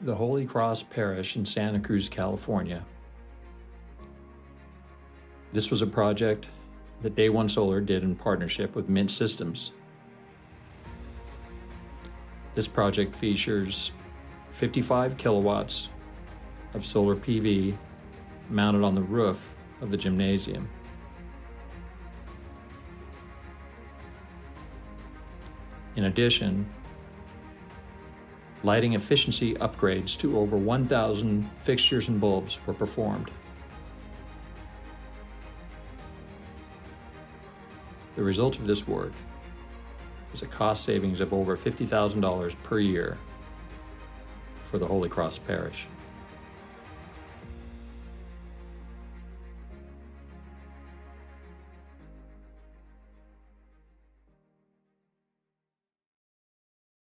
the Holy Cross Parish in Santa Cruz, California. This was a project that Day One Solar did in partnership with Mynt Systems. This project features 55 kilowatts of solar PV mounted on the roof of the gymnasium. In addition, lighting efficiency upgrades to over 1,000 fixtures and bulbs were performed. The result of this work is a cost savings of over $50,000 per year for the Holy Cross Parish.